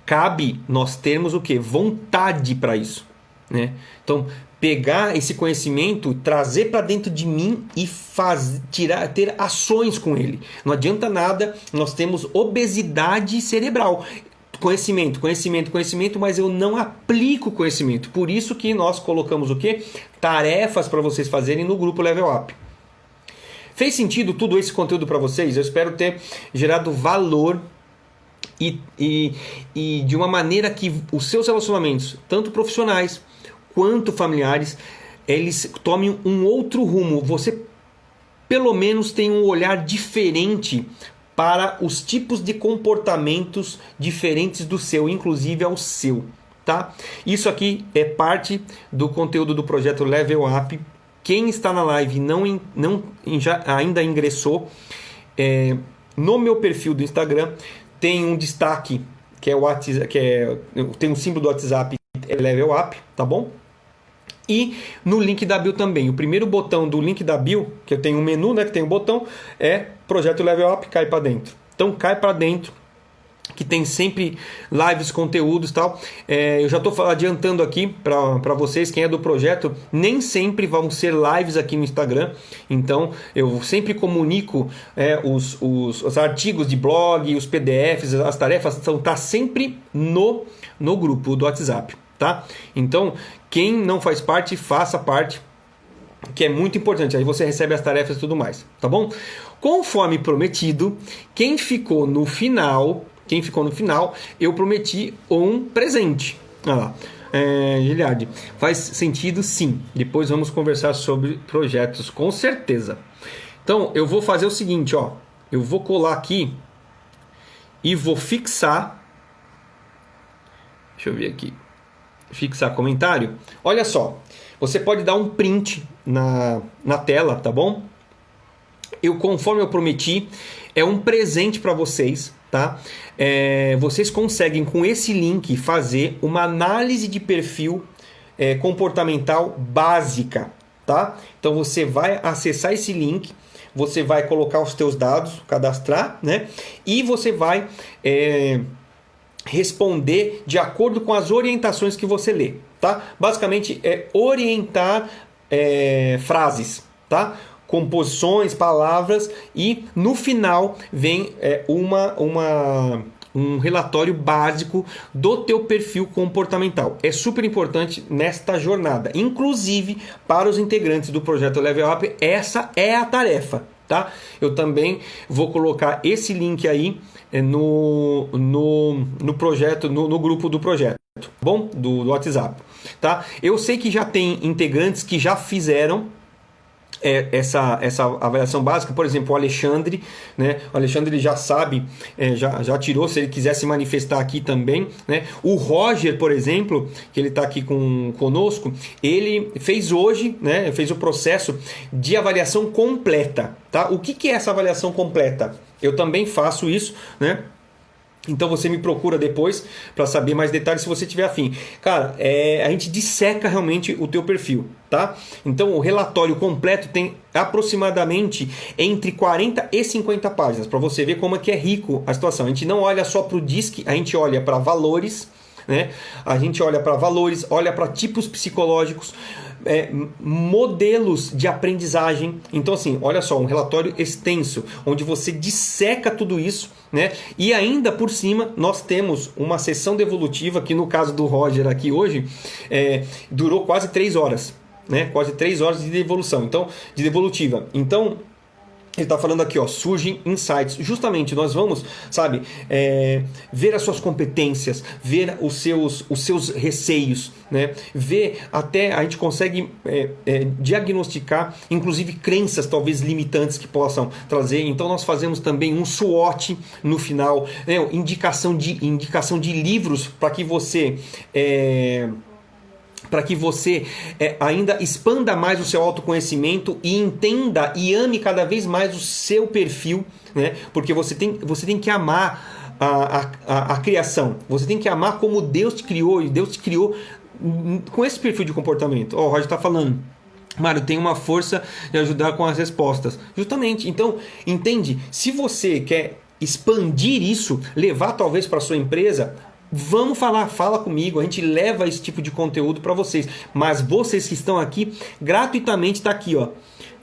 Cabe nós termos o quê? Vontade para isso. Né? Então, pegar esse conhecimento, trazer para dentro de mim e ter ações com ele. Não adianta nada, nós temos obesidade cerebral. Conhecimento, mas eu não aplico conhecimento. Por isso que nós colocamos o quê? Tarefas para vocês fazerem no grupo Level Up. Fez sentido tudo esse conteúdo para vocês? Eu espero ter gerado valor e de uma maneira que os seus relacionamentos, tanto profissionais quanto familiares, eles tomem um outro rumo. Você pelo menos tem um olhar diferente para os tipos de comportamentos diferentes do seu, inclusive ao seu, tá? Isso aqui é parte do conteúdo do projeto Level Up. Quem está na live ainda ingressou, no meu perfil do Instagram tem um destaque que é o WhatsApp, tem um símbolo do WhatsApp, é Level Up, tá bom? E no link da bio também. O primeiro botão do link da bio, que eu tenho um menu, né, que tem um botão, é Projeto Level Up, cai para dentro. Então cai para dentro, que tem sempre lives, conteúdos e tal. Eu já estou adiantando aqui para vocês, quem é do projeto, nem sempre vão ser lives aqui no Instagram. Então eu sempre comunico os artigos de blog, os PDFs, as tarefas, tá sempre no grupo do WhatsApp. Tá? Então, quem não faz parte, faça parte, que é muito importante. Aí você recebe as tarefas e tudo mais, tá bom? Conforme prometido, quem ficou no final, eu prometi um presente. Olha lá. Giliard, faz sentido sim. Depois vamos conversar sobre projetos, com certeza. Então, eu vou fazer o seguinte, ó. Eu vou colar aqui e vou fixar. Deixa eu ver aqui. Fixar comentário. Olha só, você pode dar um print na tela, tá bom? Conforme eu prometi, é um presente para vocês, tá? Vocês conseguem com esse link fazer uma análise de perfil comportamental básica, tá? Então você vai acessar esse link, você vai colocar os teus dados, cadastrar, né? E você vai responder de acordo com as orientações que você lê, tá? Basicamente é orientar frases, tá? Composições, palavras, e no final vem um relatório básico do teu perfil comportamental. É super importante nesta jornada, inclusive para os integrantes do projeto Level Up, essa é a tarefa, tá? Eu também vou colocar esse link aí no projeto, no grupo do projeto, bom? Do WhatsApp, tá? Eu sei que já tem integrantes que já fizeram essa avaliação básica. Por exemplo, o Alexandre, né? O Alexandre já sabe, já tirou, se ele quiser se manifestar aqui também, né? O Roger, por exemplo, que ele está aqui conosco, ele fez hoje, né? Fez o processo de avaliação completa, tá? O que é essa avaliação completa? Eu também faço isso, né? Então você me procura depois para saber mais detalhes se você tiver afim. Cara, a gente disseca realmente o teu perfil, tá? Então o relatório completo tem aproximadamente entre 40 e 50 páginas, para você ver como é que é rico a situação. A gente não olha só para o DISC, a gente olha para valores, né? A gente olha para valores, olha para tipos psicológicos, modelos de aprendizagem. Então assim, olha só, um relatório extenso, onde você disseca tudo isso, né? E ainda por cima nós temos uma sessão devolutiva, que no caso do Roger aqui hoje, durou quase 3 horas, né? Quase 3 horas de devolução, então, de devolutiva. Então ele está falando aqui, ó, surgem insights. Justamente nós vamos, sabe, ver as suas competências, ver os seus receios, né? Ver até a gente consegue diagnosticar, inclusive crenças talvez limitantes que possam trazer. Então nós fazemos também um SWOT no final, indicação de livros para que você ainda expanda mais o seu autoconhecimento e entenda e ame cada vez mais o seu perfil, né? Porque você tem que amar a criação, você tem que amar como Deus te criou, e Deus te criou com esse perfil de comportamento. O Roger está falando: Mário, tem uma força de ajudar com as respostas. Justamente, então, entende? Se você quer expandir isso, levar talvez para a sua empresa, vamos fala comigo, a gente leva esse tipo de conteúdo para vocês. Mas vocês que estão aqui, gratuitamente está aqui, ó,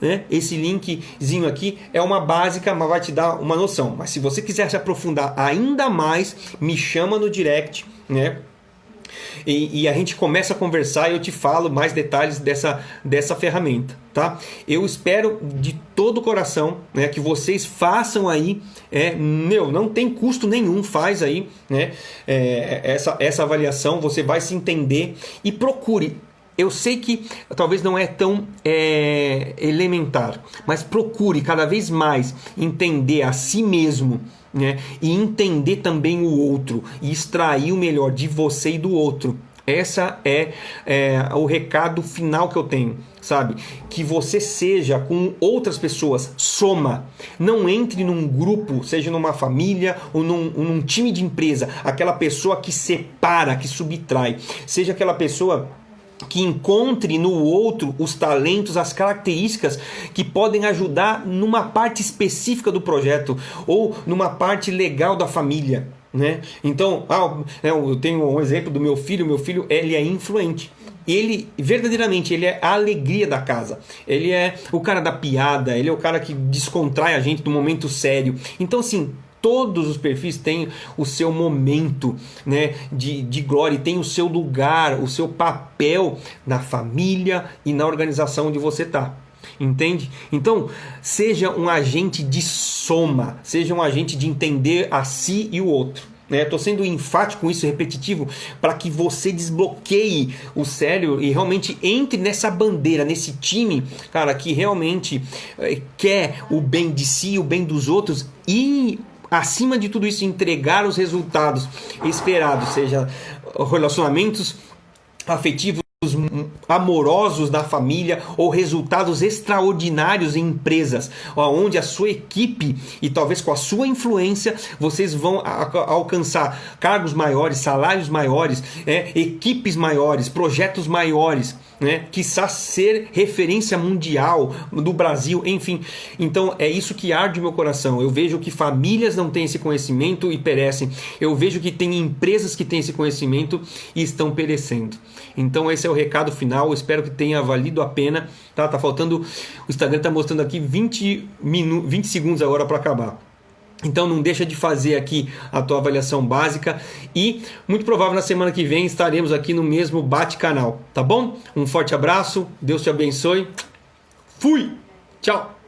né? Esse linkzinho aqui é uma básica, mas vai te dar uma noção. Mas se você quiser se aprofundar ainda mais, me chama no direct, né? E a gente começa a conversar e eu te falo mais detalhes dessa ferramenta, tá? Eu espero de todo o coração, né, que vocês façam aí, não tem custo nenhum, faz aí, né, essa avaliação, você vai se entender e procure. Eu sei que talvez não é tão elementar, mas procure cada vez mais entender a si mesmo, né? E entender também o outro e extrair o melhor de você e do outro. Essa é o recado final que eu tenho, sabe? Que você seja com outras pessoas, soma. Não entre num grupo, seja numa família ou num time de empresa, aquela pessoa que separa, que subtrai. Seja aquela pessoa que encontre no outro os talentos, as características que podem ajudar numa parte específica do projeto ou numa parte legal da família, né? Então, eu tenho um exemplo do meu filho, ele é influente. Ele, verdadeiramente, ele é a alegria da casa. Ele é o cara da piada, ele é o cara que descontrai a gente no momento sério. Então, assim, todos os perfis têm o seu momento, né, de glória, tem o seu lugar, o seu papel na família e na organização onde você está. Entende? Então, seja um agente de soma, seja um agente de entender a si e o outro. Estou sendo enfático com isso, repetitivo, para que você desbloqueie o cérebro e realmente entre nessa bandeira, nesse time, cara, que realmente quer o bem de si, o bem dos outros e, acima de tudo isso, entregar os resultados esperados, seja relacionamentos afetivos, amorosos da família ou resultados extraordinários em empresas, onde a sua equipe e talvez com a sua influência vocês vão alcançar cargos maiores, salários maiores, equipes maiores, projetos maiores. né? Quiçá ser referência mundial do Brasil, enfim. Então é isso que arde meu coração. Eu vejo que famílias não têm esse conhecimento e perecem. Eu vejo que tem empresas que têm esse conhecimento e estão perecendo. Então esse é o recado final. Espero que tenha valido a pena. Tá faltando... O Instagram está mostrando aqui 20 segundos agora para acabar. Então não deixa de fazer aqui a tua avaliação básica e muito provável na semana que vem estaremos aqui no mesmo bate-canal, tá bom? Um forte abraço, Deus te abençoe. Fui! Tchau!